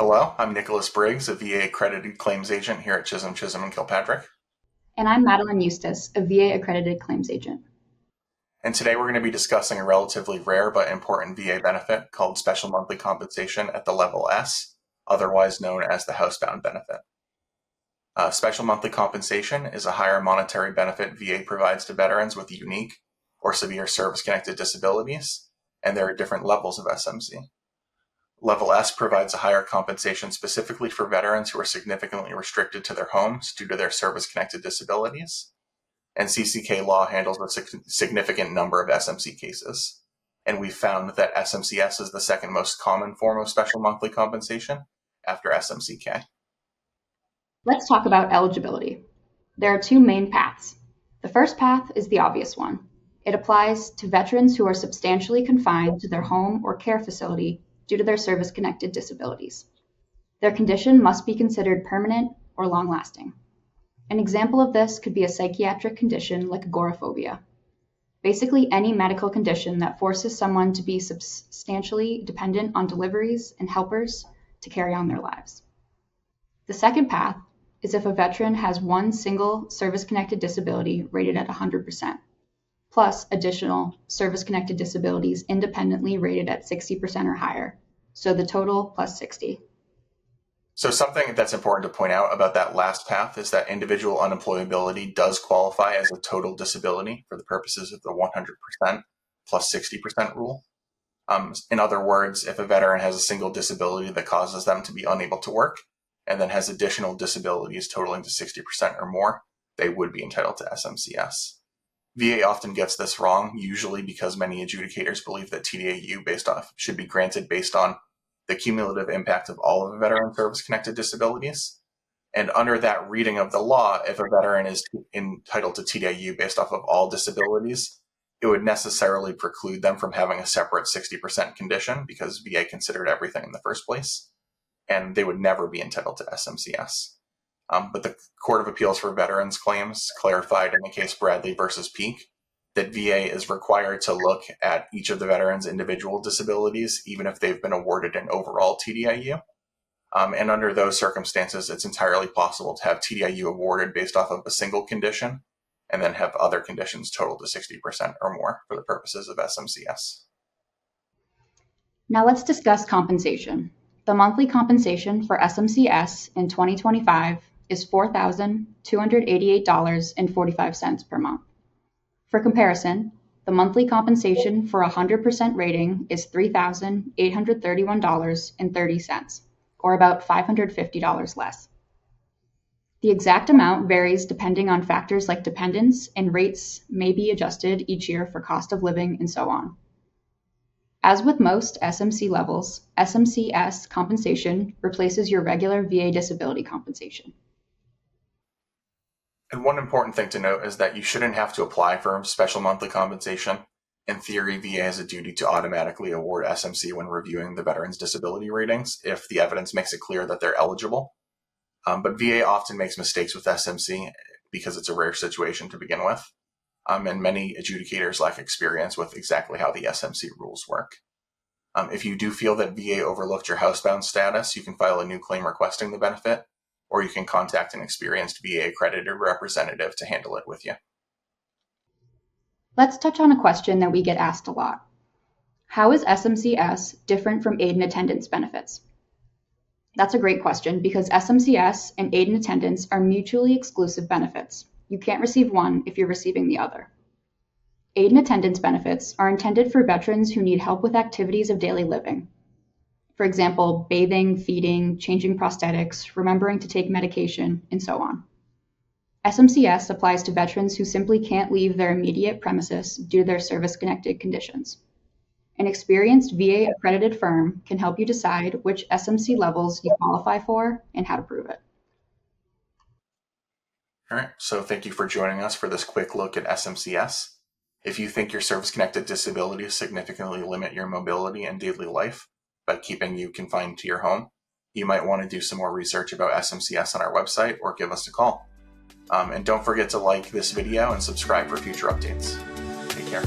Hello, I'm Nicholas Briggs, a VA accredited claims agent here at Chisholm, and Kilpatrick. And I'm Madeline Eustace, a VA accredited claims agent. And today we're going to be discussing a relatively rare but important VA benefit called special monthly compensation at the level S, otherwise known as the Housebound benefit. Special monthly compensation is a higher monetary benefit VA provides to veterans with unique or severe service-connected disabilities, and there are different levels of SMC. Level S provides a higher compensation specifically for veterans who are significantly restricted to their homes due to their service-connected disabilities. And CCK law handles a significant number of SMC cases. And we found that SMC-S is the second most common form of special monthly compensation after SMC-K. Let's talk about eligibility. There are two main paths. The first path is the obvious one. It applies to veterans who are substantially confined to their home or care facility due to their service-connected disabilities. Their condition must be considered permanent or long-lasting. An example of this could be a psychiatric condition like agoraphobia. Basically, any medical condition that forces someone to be substantially dependent on deliveries and helpers to carry on their lives. The second path is if a veteran has one single service-connected disability rated at 100%, plus additional service-connected disabilities independently rated at 60% or higher, so the total plus 60. So something that's important to point out about that last path is that individual unemployability does qualify as a total disability for the purposes of the 100% plus 60% rule. In other words, if a veteran has a single disability that causes them to be unable to work, and then has additional disabilities totaling to 60% or more, they would be entitled to SMC-S. VA often gets this wrong, usually because many adjudicators believe that TDIU should be granted based on the cumulative impact of all of a veteran's service-connected disabilities. And under that reading of the law, if a veteran is entitled to TDIU based off of all disabilities, it would necessarily preclude them from having a separate 60% condition because VA considered everything in the first place, and they would never be entitled to SMC-S. But the Court of Appeals for Veterans Claims clarified in the case Bradley versus Peak that VA is required to look at each of the veterans' individual disabilities, even if they've been awarded an overall TDIU. And under those circumstances, it's entirely possible to have TDIU awarded based off of a single condition, and then have other conditions total to 60% or more for the purposes of SMC-S. Now let's discuss compensation. The monthly compensation for SMC-S in 2025 is $4,288.45 per month. For comparison, the monthly compensation for 100% rating is $3,831.30, or about $550 less. The exact amount varies depending on factors like dependence, and rates may be adjusted each year for cost of living and so on. As with most SMC levels, SMC-S compensation replaces your regular VA disability compensation. And one important thing to note is that you shouldn't have to apply for special monthly compensation. In theory, VA has a duty to automatically award SMC when reviewing the veteran's disability ratings if the evidence makes it clear that they're eligible. But VA often makes mistakes with SMC because it's a rare situation to begin with. And many adjudicators lack experience with exactly how the SMC rules work. If you do feel that VA overlooked your housebound status, you can file a new claim requesting the benefit, or you can contact an experienced VA accredited representative to handle it with you. Let's touch on a question that we get asked a lot. How is SMC-S different from aid and attendance benefits? That's a great question because SMC-S and aid and attendance are mutually exclusive benefits. You can't receive one if you're receiving the other. Aid and attendance benefits are intended for veterans who need help with activities of daily living. For example, bathing, feeding, changing prosthetics, remembering to take medication, and so on. SMC-S applies to veterans who simply can't leave their immediate premises due to their service-connected conditions. An experienced VA accredited firm can help you decide which SMC levels you qualify for and how to prove it. All right, so thank you for joining us for this quick look at SMC-S. If you think your service-connected disabilities significantly limit your mobility and daily life by keeping you confined to your home, you might want to do some more research about SMC-S on our website or give us a call. And don't forget to like this video and subscribe for future updates. Take care.